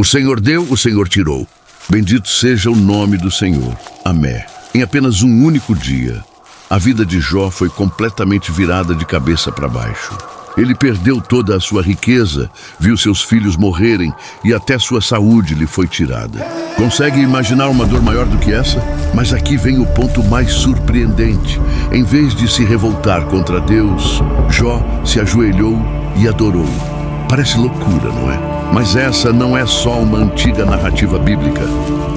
O Senhor deu, o Senhor tirou. Bendito seja o nome do Senhor. Amém. Em apenas um único dia, a vida de Jó foi completamente virada de cabeça para baixo. Ele perdeu toda a sua riqueza, viu seus filhos morrerem e até sua saúde lhe foi tirada. Consegue imaginar uma dor maior do que essa? Mas aqui vem o ponto mais surpreendente. Em vez de se revoltar contra Deus, Jó se ajoelhou e adorou. Parece loucura, não é? Mas essa não é só uma antiga narrativa bíblica.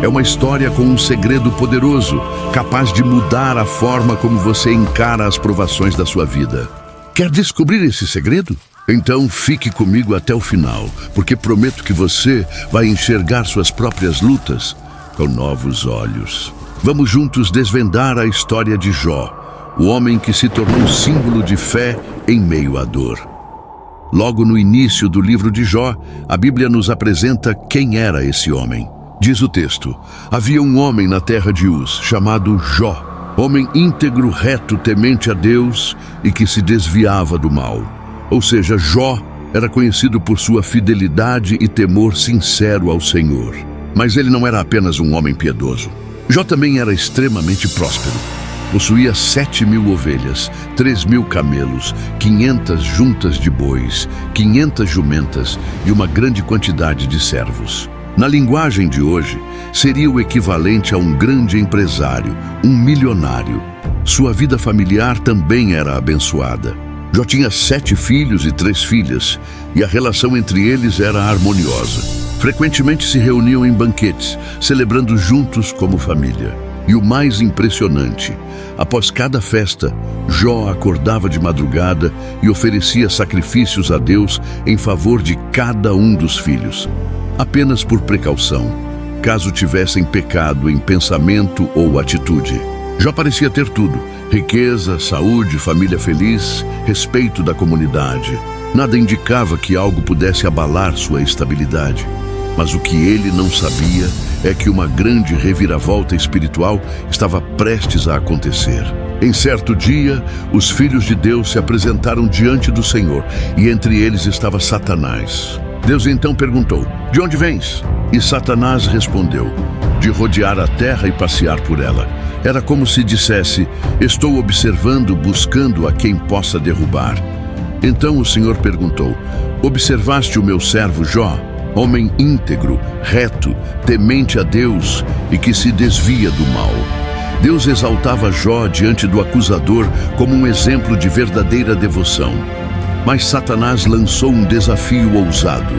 É uma história com um segredo poderoso, capaz de mudar a forma como você encara as provações da sua vida. Quer descobrir esse segredo? Então fique comigo até o final, porque prometo que você vai enxergar suas próprias lutas com novos olhos. Vamos juntos desvendar a história de Jó, o homem que se tornou símbolo de fé em meio à dor. Logo no início do livro de Jó, a Bíblia nos apresenta quem era esse homem. Diz o texto: havia um homem na terra de Uz, chamado Jó, homem íntegro, reto, temente a Deus e que se desviava do mal. Ou seja, Jó era conhecido por sua fidelidade e temor sincero ao Senhor. Mas ele não era apenas um homem piedoso. Jó também era extremamente próspero. Possuía 7.000 ovelhas, 3.000 camelos, 500 juntas de bois, 500 jumentas e uma grande quantidade de servos. Na linguagem de hoje, seria o equivalente a um grande empresário, um milionário. Sua vida familiar também era abençoada. Jó tinha 7 filhos e 3 filhas, e a relação entre eles era harmoniosa. Frequentemente se reuniam em banquetes, celebrando juntos como família. E o mais impressionante, após cada festa, Jó acordava de madrugada e oferecia sacrifícios a Deus em favor de cada um dos filhos. Apenas por precaução, caso tivessem pecado em pensamento ou atitude. Jó parecia ter tudo: riqueza, saúde, família feliz, respeito da comunidade. Nada indicava que algo pudesse abalar sua estabilidade. Mas o que ele não sabia é que uma grande reviravolta espiritual estava prestes a acontecer. Em certo dia, os filhos de Deus se apresentaram diante do Senhor, e entre eles estava Satanás. Deus então perguntou: de onde vens? E Satanás respondeu: de rodear a terra e passear por ela. Era como se dissesse: estou observando, buscando a quem possa derrubar. Então o Senhor perguntou: observaste o meu servo Jó? Homem íntegro, reto, temente a Deus e que se desvia do mal. Deus exaltava Jó diante do acusador como um exemplo de verdadeira devoção. Mas Satanás lançou um desafio ousado.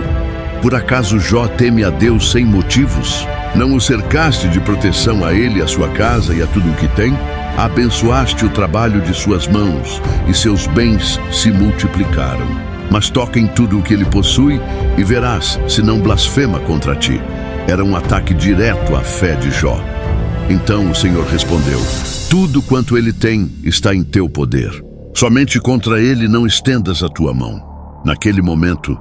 Por acaso Jó teme a Deus sem motivos? Não o cercaste de proteção a ele, a sua casa e a tudo o que tem? Abençoaste o trabalho de suas mãos e seus bens se multiplicaram. Mas toca em tudo o que ele possui e verás se não blasfema contra ti. Era um ataque direto à fé de Jó. Então o Senhor respondeu: tudo quanto ele tem está em teu poder. Somente contra ele não estendas a tua mão. Naquele momento,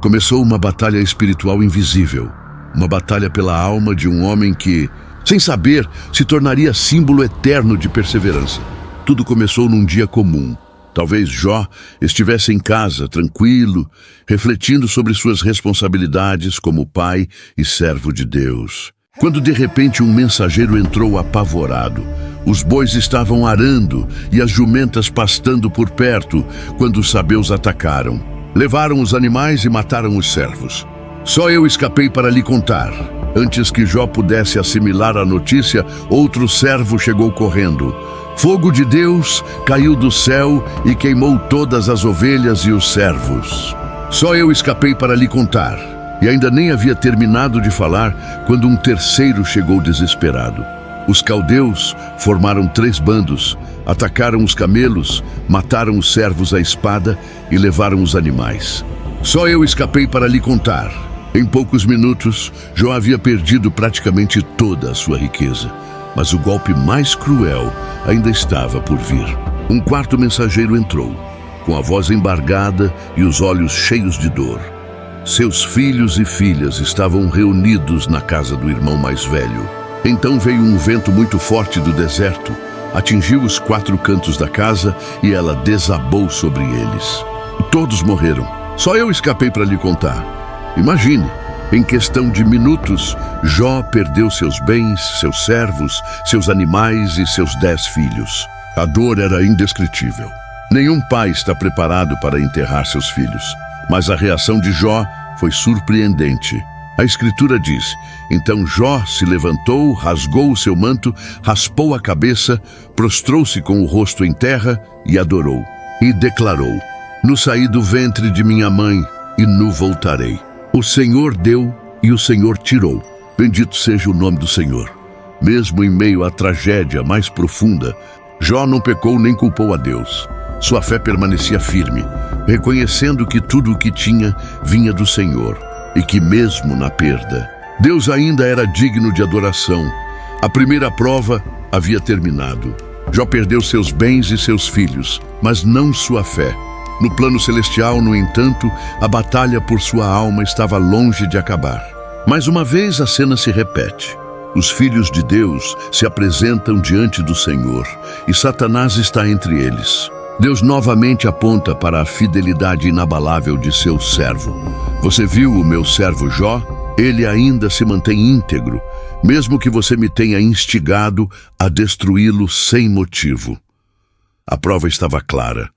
começou uma batalha espiritual invisível. Uma batalha pela alma de um homem que, sem saber, se tornaria símbolo eterno de perseverança. Tudo começou num dia comum. Talvez Jó estivesse em casa, tranquilo, refletindo sobre suas responsabilidades como pai e servo de Deus. Quando de repente um mensageiro entrou apavorado. Os bois estavam arando e as jumentas pastando por perto quando os sabeus atacaram. Levaram os animais e mataram os servos. Só eu escapei para lhe contar. Antes que Jó pudesse assimilar a notícia, outro servo chegou correndo. Fogo de Deus caiu do céu e queimou todas as ovelhas e os servos. Só eu escapei para lhe contar. E ainda nem havia terminado de falar quando um terceiro chegou desesperado. Os caldeus formaram 3 bandos, atacaram os camelos, mataram os servos à espada e levaram os animais. Só eu escapei para lhe contar. Em poucos minutos, Jó havia perdido praticamente toda a sua riqueza. Mas o golpe mais cruel ainda estava por vir. Um quarto mensageiro entrou, com a voz embargada e os olhos cheios de dor. Seus filhos e filhas estavam reunidos na casa do irmão mais velho. Então veio um vento muito forte do deserto, atingiu os 4 cantos da casa e ela desabou sobre eles. Todos morreram. Só eu escapei para lhe contar. Imagine, Em questão de minutos, Jó perdeu seus bens, seus servos, seus animais e seus 10 filhos. A dor era indescritível. Nenhum pai está preparado para enterrar seus filhos, mas a reação de Jó foi surpreendente. A Escritura diz: então Jó se levantou, rasgou o seu manto, raspou a cabeça, prostrou-se com o rosto em terra e adorou. E declarou: no saí do ventre de minha mãe e nu voltarei. O Senhor deu e o Senhor tirou. Bendito seja o nome do Senhor. Mesmo em meio à tragédia mais profunda, Jó não pecou nem culpou a Deus. Sua fé permanecia firme, reconhecendo que tudo o que tinha vinha do Senhor e que mesmo na perda, Deus ainda era digno de adoração. A primeira prova havia terminado. Jó perdeu seus bens e seus filhos, mas não sua fé. No plano celestial, no entanto, a batalha por sua alma estava longe de acabar. Mais uma vez a cena se repete. Os filhos de Deus se apresentam diante do Senhor e Satanás está entre eles. Deus novamente aponta para a fidelidade inabalável de seu servo. Você viu o meu servo Jó? Ele ainda se mantém íntegro, mesmo que você me tenha instigado a destruí-lo sem motivo. A prova estava clara.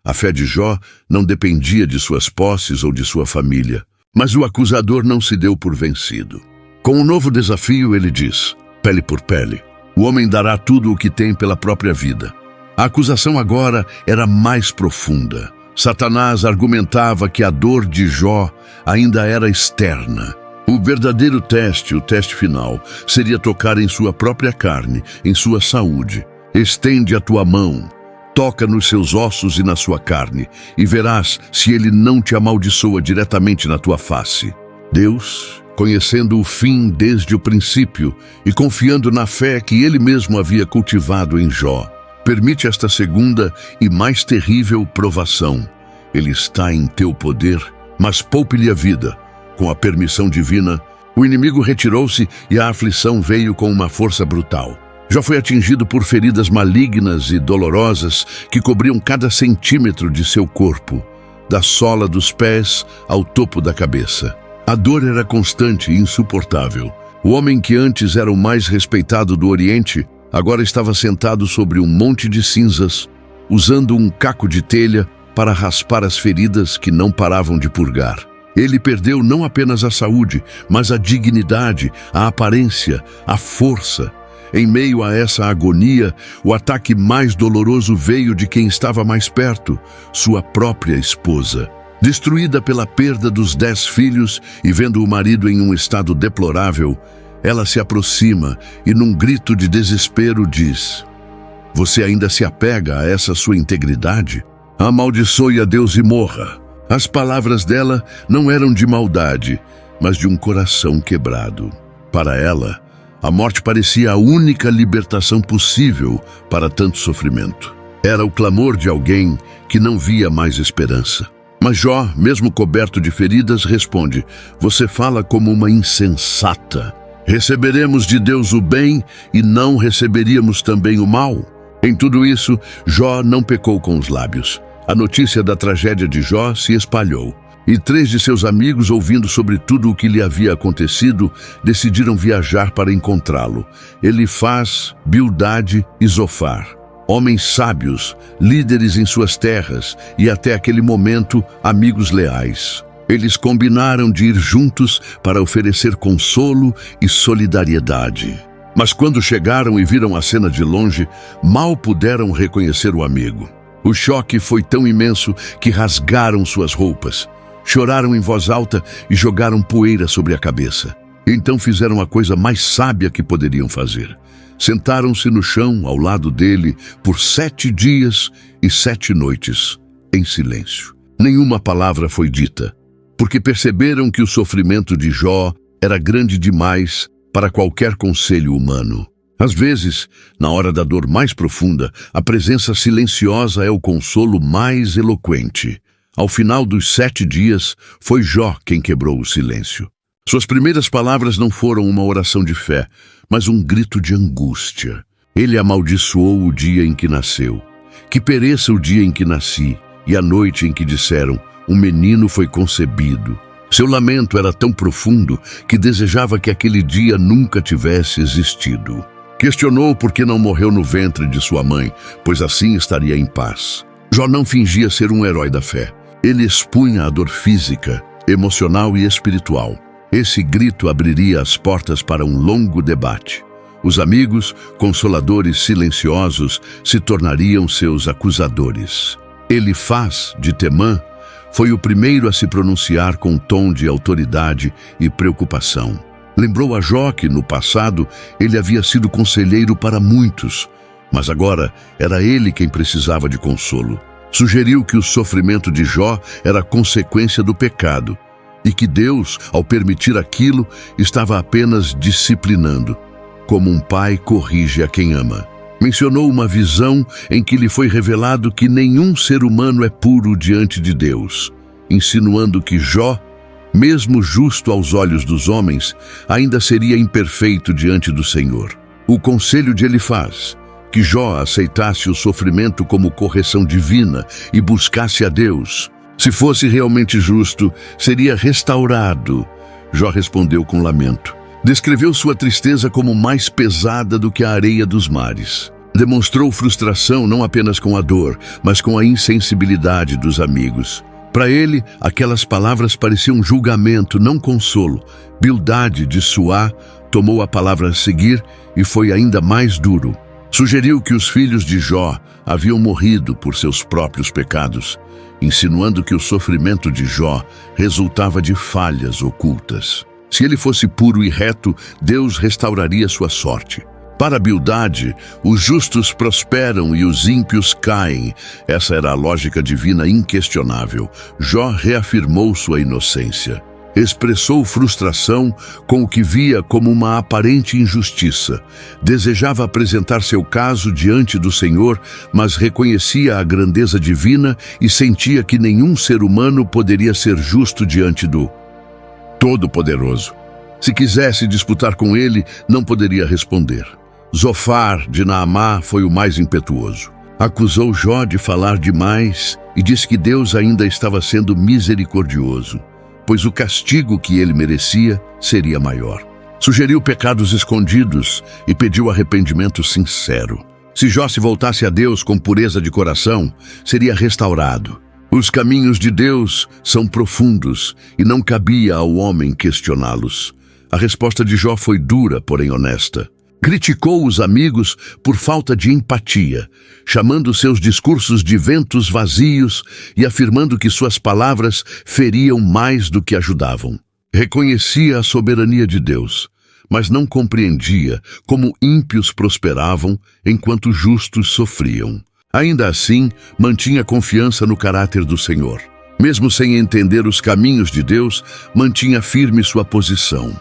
A fé de Jó não dependia de suas posses ou de sua família, mas o acusador não se deu por vencido. Com um novo desafio, ele diz: pele por pele. O homem dará tudo o que tem pela própria vida. A acusação agora era mais profunda. Satanás argumentava que a dor de Jó ainda era externa. O verdadeiro teste, o teste final, seria tocar em sua própria carne, em sua saúde. Estende a tua mão, toca nos seus ossos e na sua carne, e verás se ele não te amaldiçoa diretamente na tua face. Deus, conhecendo o fim desde o princípio e confiando na fé que ele mesmo havia cultivado em Jó, permite esta segunda e mais terrível provação. Ele está em teu poder, mas poupe-lhe a vida. Com a permissão divina, o inimigo retirou-se e a aflição veio com uma força brutal. Jó foi atingido por feridas malignas e dolorosas que cobriam cada centímetro de seu corpo, da sola dos pés ao topo da cabeça. A dor era constante e insuportável. O homem que antes era o mais respeitado do Oriente, agora estava sentado sobre um monte de cinzas, usando um caco de telha para raspar as feridas que não paravam de purgar. Ele perdeu não apenas a saúde, mas a dignidade, a aparência, a força. Em meio a essa agonia, o ataque mais doloroso veio de quem estava mais perto, sua própria esposa. Destruída pela perda dos 10 filhos e vendo o marido em um estado deplorável, ela se aproxima e, num grito de desespero, diz: você ainda se apega a essa sua integridade? Amaldiçoe a Deus e morra. As palavras dela não eram de maldade, mas de um coração quebrado. Para ela, a morte parecia a única libertação possível para tanto sofrimento. Era o clamor de alguém que não via mais esperança. Mas Jó, mesmo coberto de feridas, responde: você fala como uma insensata. Receberemos de Deus o bem e não receberíamos também o mal? Em tudo isso, Jó não pecou com os lábios. A notícia da tragédia de Jó se espalhou. E 3 de seus amigos, ouvindo sobre tudo o que lhe havia acontecido, decidiram viajar para encontrá-lo. Elifaz, Bildade e Zofar. Homens sábios, líderes em suas terras e até aquele momento amigos leais. Eles combinaram de ir juntos para oferecer consolo e solidariedade. Mas quando chegaram e viram a cena de longe, mal puderam reconhecer o amigo. O choque foi tão imenso que rasgaram suas roupas. Choraram em voz alta e jogaram poeira sobre a cabeça. Então fizeram a coisa mais sábia que poderiam fazer. Sentaram-se no chão ao lado dele por 7 dias e 7 noites, em silêncio. Nenhuma palavra foi dita, porque perceberam que o sofrimento de Jó era grande demais para qualquer conselho humano. Às vezes, na hora da dor mais profunda, a presença silenciosa é o consolo mais eloquente. Ao final dos 7 dias, foi Jó quem quebrou o silêncio. Suas primeiras palavras não foram uma oração de fé, mas um grito de angústia. Ele amaldiçoou o dia em que nasceu. Que pereça o dia em que nasci, e a noite em que disseram: um menino foi concebido. Seu lamento era tão profundo que desejava que aquele dia nunca tivesse existido. Questionou por que não morreu no ventre de sua mãe, pois assim estaria em paz. Jó não fingia ser um herói da fé. Ele expunha a dor física, emocional e espiritual. Esse grito abriria as portas para um longo debate. Os amigos, consoladores silenciosos, se tornariam seus acusadores. Elifaz, de Temã, foi o primeiro a se pronunciar com um tom de autoridade e preocupação. Lembrou a Jó que, no passado, ele havia sido conselheiro para muitos, mas agora era ele quem precisava de consolo. Sugeriu que o sofrimento de Jó era consequência do pecado e que Deus, ao permitir aquilo, estava apenas disciplinando, como um pai corrige a quem ama. Mencionou uma visão em que lhe foi revelado que nenhum ser humano é puro diante de Deus, insinuando que Jó, mesmo justo aos olhos dos homens, ainda seria imperfeito diante do Senhor. O conselho de Elifaz, que Jó aceitasse o sofrimento como correção divina e buscasse a Deus. Se fosse realmente justo, seria restaurado. Jó respondeu com lamento. Descreveu sua tristeza como mais pesada do que a areia dos mares. Demonstrou frustração não apenas com a dor, mas com a insensibilidade dos amigos. Para ele, aquelas palavras pareciam um julgamento, não consolo. Bildade, de Suá, tomou a palavra a seguir e foi ainda mais duro. Sugeriu que os filhos de Jó haviam morrido por seus próprios pecados, insinuando que o sofrimento de Jó resultava de falhas ocultas. Se ele fosse puro e reto, Deus restauraria sua sorte. Para Bildade, os justos prosperam e os ímpios caem. Essa era a lógica divina inquestionável. Jó reafirmou sua inocência. Expressou frustração com o que via como uma aparente injustiça. Desejava apresentar seu caso diante do Senhor, mas reconhecia a grandeza divina e sentia que nenhum ser humano poderia ser justo diante do Todo-Poderoso. Se quisesse disputar com ele, não poderia responder. Zofar, de Naamá, foi o mais impetuoso. Acusou Jó de falar demais e disse que Deus ainda estava sendo misericordioso, pois o castigo que ele merecia seria maior. Sugeriu pecados escondidos e pediu arrependimento sincero. Se Jó se voltasse a Deus com pureza de coração, seria restaurado. Os caminhos de Deus são profundos e não cabia ao homem questioná-los. A resposta de Jó foi dura, porém honesta. Criticou os amigos por falta de empatia, chamando seus discursos de ventos vazios e afirmando que suas palavras feriam mais do que ajudavam. Reconhecia a soberania de Deus, mas não compreendia como ímpios prosperavam enquanto justos sofriam. Ainda assim, mantinha confiança no caráter do Senhor. Mesmo sem entender os caminhos de Deus, mantinha firme sua posição.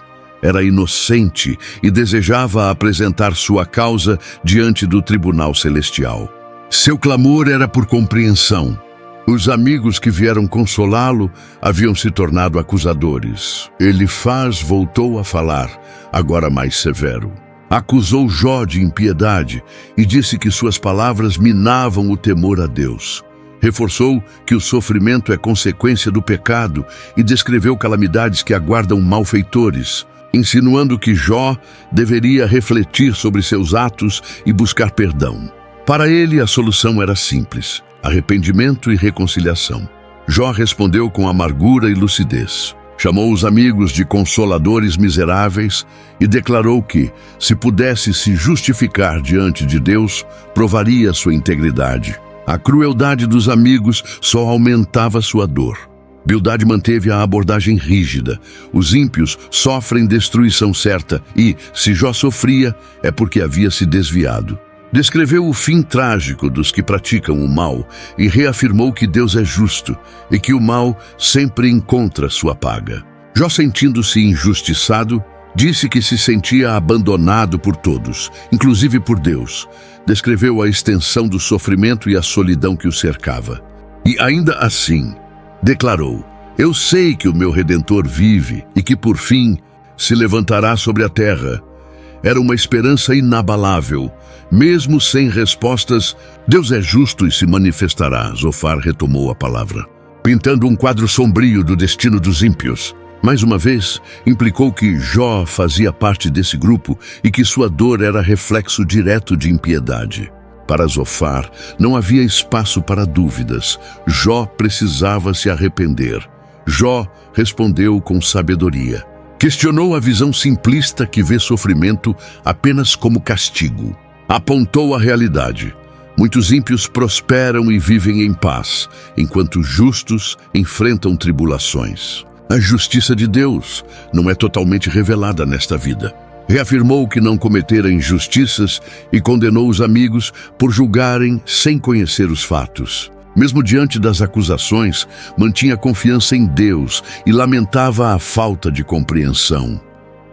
Era inocente e desejava apresentar sua causa diante do tribunal celestial. Seu clamor era por compreensão. Os amigos que vieram consolá-lo haviam se tornado acusadores. Elifaz voltou a falar, agora mais severo. Acusou Jó de impiedade e disse que suas palavras minavam o temor a Deus. Reforçou que o sofrimento é consequência do pecado e descreveu calamidades que aguardam malfeitores, insinuando que Jó deveria refletir sobre seus atos e buscar perdão. Para ele, a solução era simples: arrependimento e reconciliação. Jó respondeu com amargura e lucidez. Chamou os amigos de consoladores miseráveis e declarou que, se pudesse se justificar diante de Deus, provaria sua integridade. A crueldade dos amigos só aumentava sua dor. Bildade manteve a abordagem rígida. Os ímpios sofrem destruição certa e, se Jó sofria, é porque havia se desviado. Descreveu o fim trágico dos que praticam o mal e reafirmou que Deus é justo e que o mal sempre encontra sua paga. Jó, sentindo-se injustiçado, disse que se sentia abandonado por todos, inclusive por Deus. Descreveu a extensão do sofrimento e a solidão que o cercava. E ainda assim, declarou: eu sei que o meu Redentor vive e que por fim se levantará sobre a terra. Era uma esperança inabalável. Mesmo sem respostas, Deus é justo e se manifestará. Zofar retomou a palavra. pintando um quadro sombrio do destino dos ímpios. Mais uma vez, implicou que Jó fazia parte desse grupo e que sua dor era reflexo direto de impiedade. Para Zofar, não havia espaço para dúvidas. Jó precisava se arrepender. Jó respondeu com sabedoria. Questionou a visão simplista que vê sofrimento apenas como castigo. Apontou a realidade. Muitos ímpios prosperam e vivem em paz, enquanto justos enfrentam tribulações. A justiça de Deus não é totalmente revelada nesta vida. Reafirmou que não cometera injustiças e condenou os amigos por julgarem sem conhecer os fatos. Mesmo diante das acusações, mantinha confiança em Deus e lamentava a falta de compreensão.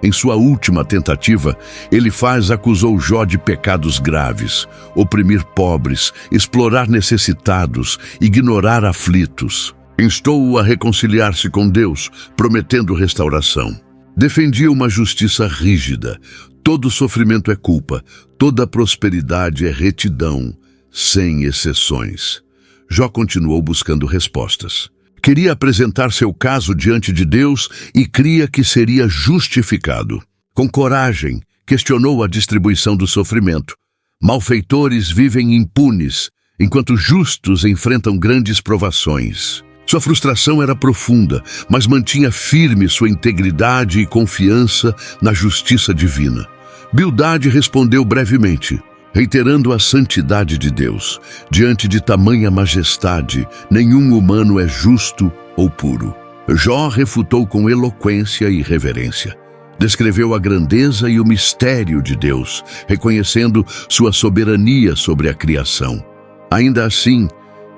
Em sua última tentativa, Elifaz acusou Jó de pecados graves, oprimir pobres, explorar necessitados, ignorar aflitos. Instou-o a reconciliar-se com Deus, prometendo restauração. Defendia uma justiça rígida. Todo sofrimento é culpa, toda prosperidade é retidão, sem exceções. Jó continuou buscando respostas. Queria apresentar seu caso diante de Deus e cria que seria justificado. Com coragem, questionou a distribuição do sofrimento. Malfeitores vivem impunes, enquanto justos enfrentam grandes provações. Sua frustração era profunda, mas mantinha firme sua integridade e confiança na justiça divina. Bildade respondeu brevemente, reiterando a santidade de Deus. Diante de tamanha majestade, nenhum humano é justo ou puro. Jó refutou com eloquência e reverência. Descreveu a grandeza e o mistério de Deus, reconhecendo sua soberania sobre a criação. Ainda assim,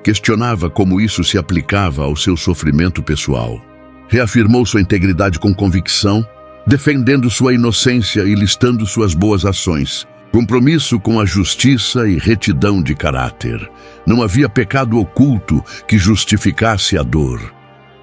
questionava como isso se aplicava ao seu sofrimento pessoal. Reafirmou sua integridade com convicção, defendendo sua inocência e listando suas boas ações. Compromisso com a justiça e retidão de caráter. Não havia pecado oculto que justificasse a dor.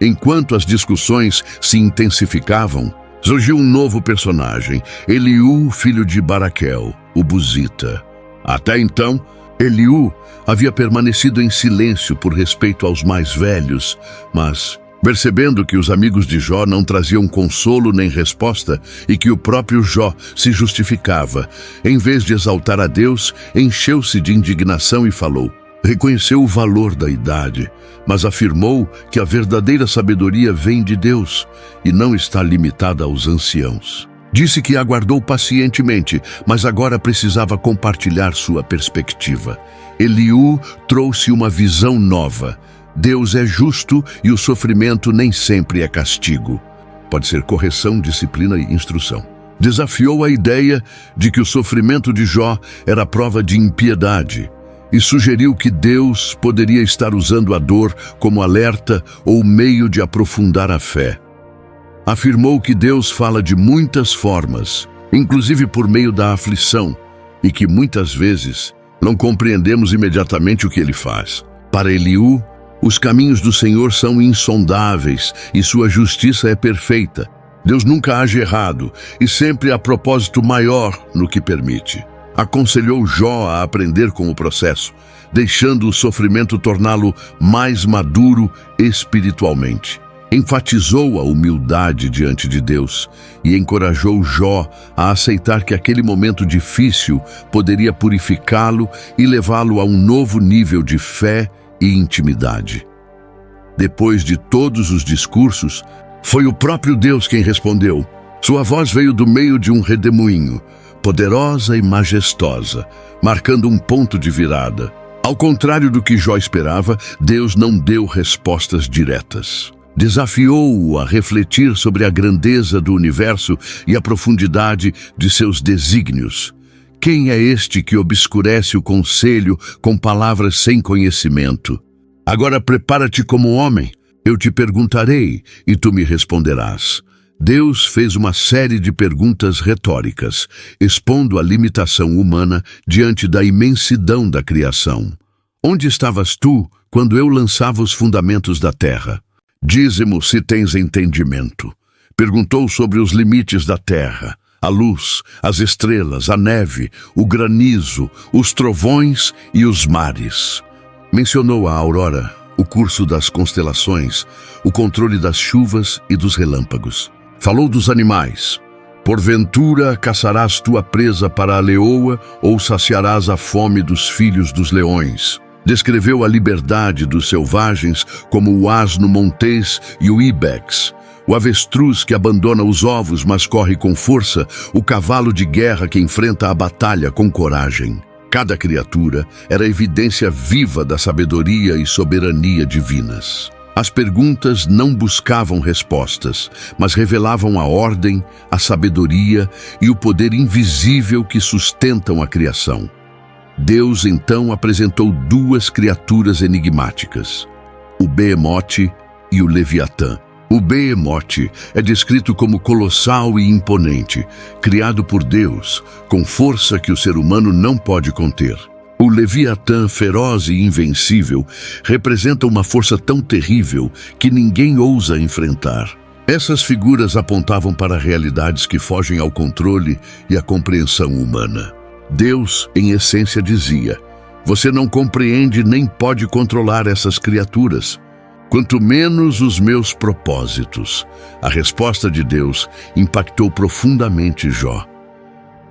Enquanto as discussões se intensificavam, surgiu um novo personagem, Eliú, filho de Baraquel, o Buzita. Até então, Eliú havia permanecido em silêncio por respeito aos mais velhos, mas, percebendo que os amigos de Jó não traziam consolo nem resposta e que o próprio Jó se justificava, em vez de exaltar a Deus, encheu-se de indignação e falou. Reconheceu o valor da idade, mas afirmou que a verdadeira sabedoria vem de Deus e não está limitada aos anciãos. Disse que aguardou pacientemente, mas agora precisava compartilhar sua perspectiva. Eliú trouxe uma visão nova. Deus é justo e o sofrimento nem sempre é castigo. Pode ser correção, disciplina e instrução. Desafiou a ideia de que o sofrimento de Jó era prova de impiedade e sugeriu que Deus poderia estar usando a dor como alerta ou meio de aprofundar a fé. Afirmou que Deus fala de muitas formas, inclusive por meio da aflição, e que muitas vezes não compreendemos imediatamente o que ele faz. Para Eliú, os caminhos do Senhor são insondáveis e sua justiça é perfeita. Deus nunca age errado e sempre há propósito maior no que permite. Aconselhou Jó a aprender com o processo, deixando o sofrimento torná-lo mais maduro espiritualmente. Enfatizou a humildade diante de Deus e encorajou Jó a aceitar que aquele momento difícil poderia purificá-lo e levá-lo a um novo nível de fé e intimidade. Depois de todos os discursos, foi o próprio Deus quem respondeu. Sua voz veio do meio de um redemoinho, poderosa e majestosa, marcando um ponto de virada. Ao contrário do que Jó esperava, Deus não deu respostas diretas. Desafiou-o a refletir sobre a grandeza do universo e a profundidade de seus desígnios. Quem é este que obscurece o conselho com palavras sem conhecimento? Agora prepara-te como homem, eu te perguntarei e tu me responderás. Deus fez uma série de perguntas retóricas, expondo a limitação humana diante da imensidão da criação. Onde estavas tu quando eu lançava os fundamentos da terra? Dize-mo se tens entendimento. Perguntou sobre os limites da terra, a luz, as estrelas, a neve, o granizo, os trovões e os mares. Mencionou a aurora, o curso das constelações, o controle das chuvas e dos relâmpagos. Falou dos animais. Porventura caçarás tua presa para a leoa ou saciarás a fome dos filhos dos leões. Descreveu a liberdade dos selvagens como o asno montês e o ibex, o avestruz que abandona os ovos mas corre com força, o cavalo de guerra que enfrenta a batalha com coragem. Cada criatura era evidência viva da sabedoria e soberania divinas. As perguntas não buscavam respostas, mas revelavam a ordem, a sabedoria e o poder invisível que sustentam a criação. Deus então apresentou duas criaturas enigmáticas, o Behemoth e o Leviatã. O Behemoth é descrito como colossal e imponente, criado por Deus, com força que o ser humano não pode conter. O Leviatã, feroz e invencível, representa uma força tão terrível que ninguém ousa enfrentar. Essas figuras apontavam para realidades que fogem ao controle e à compreensão humana. Deus, em essência, dizia: você não compreende nem pode controlar essas criaturas, quanto menos os meus propósitos. A resposta de Deus impactou profundamente Jó.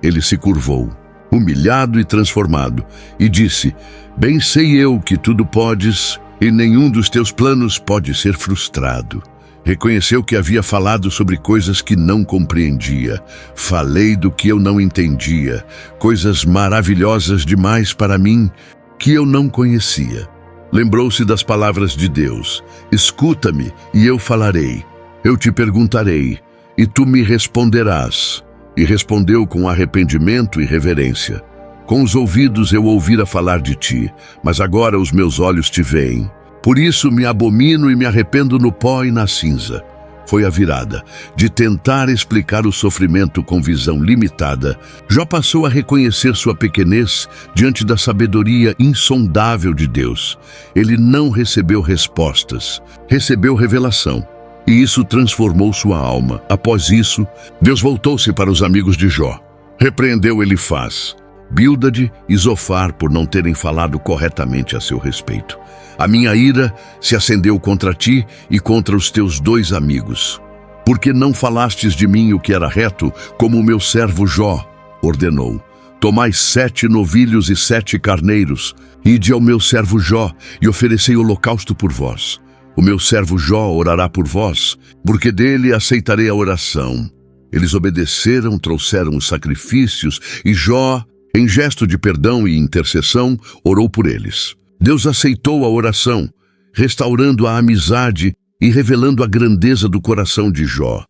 Ele se curvou, humilhado e transformado, e disse: bem sei eu que tudo podes, e nenhum dos teus planos pode ser frustrado. Reconheceu que havia falado sobre coisas que não compreendia. Falei do que eu não entendia, coisas maravilhosas demais para mim que eu não conhecia. Lembrou-se das palavras de Deus: escuta-me e eu falarei. Eu te perguntarei e tu me responderás. E respondeu com arrependimento e reverência: com os ouvidos eu ouvira falar de ti, mas agora os meus olhos te veem. Por isso me abomino e me arrependo no pó e na cinza. Foi a virada. De tentar explicar o sofrimento com visão limitada, Jó passou a reconhecer sua pequenez diante da sabedoria insondável de Deus. Ele não recebeu respostas, recebeu revelação. E isso transformou sua alma. Após isso, Deus voltou-se para os amigos de Jó. Repreendeu Elifaz, Bildade e Zofar por não terem falado corretamente a seu respeito. A minha ira se acendeu contra ti e contra os teus dois amigos. Porque não falastes de mim o que era reto, como o meu servo Jó ordenou. Tomai 7 novilhos e 7 carneiros, ide ao meu servo Jó e oferecei holocausto por vós. O meu servo Jó orará por vós, porque dele aceitarei a oração. Eles obedeceram, trouxeram os sacrifícios, e Jó, em gesto de perdão e intercessão, orou por eles. Deus aceitou a oração, restaurando a amizade e revelando a grandeza do coração de Jó.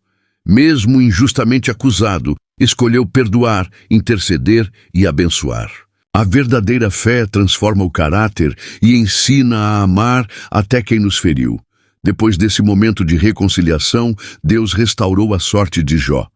Mesmo injustamente acusado, escolheu perdoar, interceder e abençoar. A verdadeira fé transforma o caráter e ensina a amar até quem nos feriu. Depois desse momento de reconciliação, Deus restaurou a sorte de Jó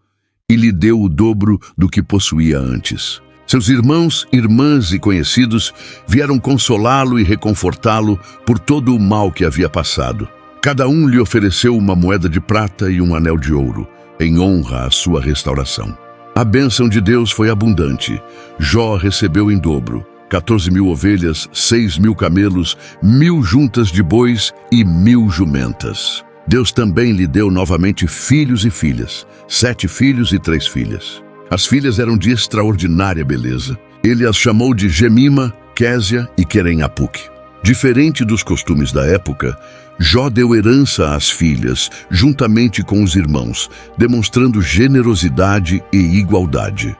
e lhe deu o dobro do que possuía antes. Seus irmãos, irmãs e conhecidos vieram consolá-lo e reconfortá-lo por todo o mal que havia passado. Cada um lhe ofereceu uma moeda de prata e um anel de ouro, em honra à sua restauração. A bênção de Deus foi abundante. Jó recebeu em dobro 14.000 ovelhas, 6.000 camelos, 1.000 juntas de bois e 1.000 jumentas. Deus também lhe deu novamente filhos e filhas, 7 filhos e 3 filhas. As filhas eram de extraordinária beleza. Ele as chamou de Gemima, Késia e Queren-Apuque. Diferente dos costumes da época, Jó deu herança às filhas, juntamente com os irmãos, demonstrando generosidade e igualdade.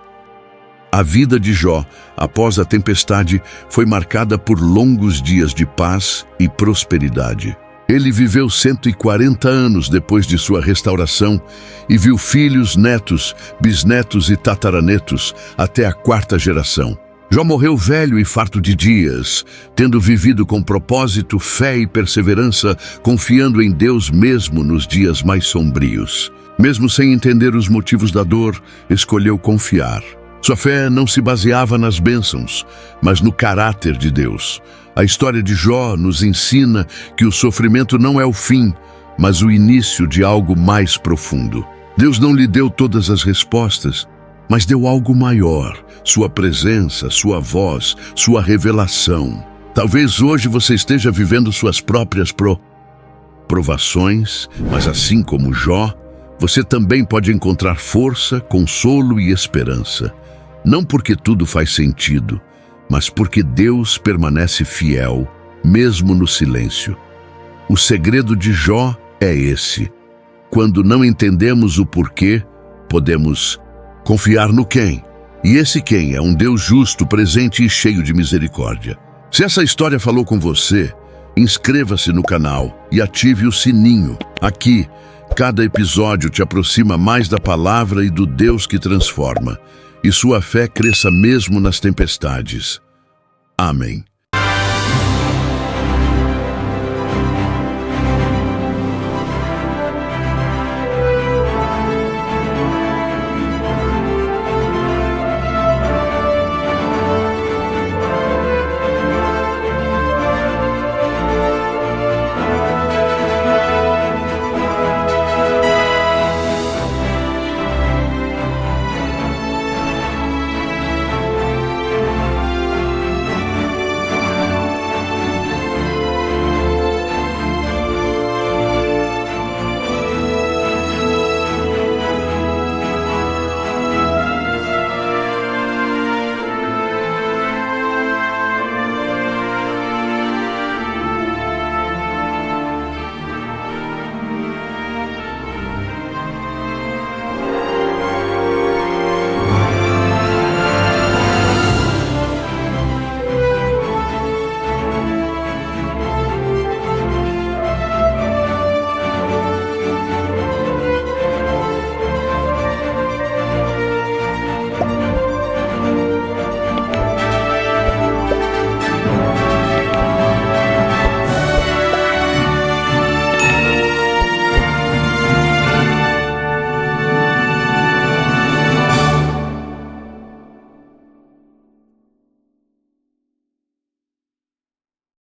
A vida de Jó, após a tempestade, foi marcada por longos dias de paz e prosperidade. Ele viveu 140 anos depois de sua restauração e viu filhos, netos, bisnetos e tataranetos até a 4ª geração. Jó morreu velho e farto de dias, tendo vivido com propósito, fé e perseverança, confiando em Deus mesmo nos dias mais sombrios. Mesmo sem entender os motivos da dor, escolheu confiar. Sua fé não se baseava nas bênçãos, mas no caráter de Deus. A história de Jó nos ensina que o sofrimento não é o fim, mas o início de algo mais profundo. Deus não lhe deu todas as respostas, mas deu algo maior: sua presença, sua voz, sua revelação. Talvez hoje você esteja vivendo suas próprias provações, mas assim como Jó, você também pode encontrar força, consolo e esperança. Não porque tudo faz sentido, mas porque Deus permanece fiel, mesmo no silêncio. O segredo de Jó é esse. Quando não entendemos o porquê, podemos confiar no quem. E esse quem é um Deus justo, presente e cheio de misericórdia. Se essa história falou com você, inscreva-se no canal e ative o sininho. Aqui, cada episódio te aproxima mais da palavra e do Deus que transforma, e sua fé cresça mesmo nas tempestades. Amém.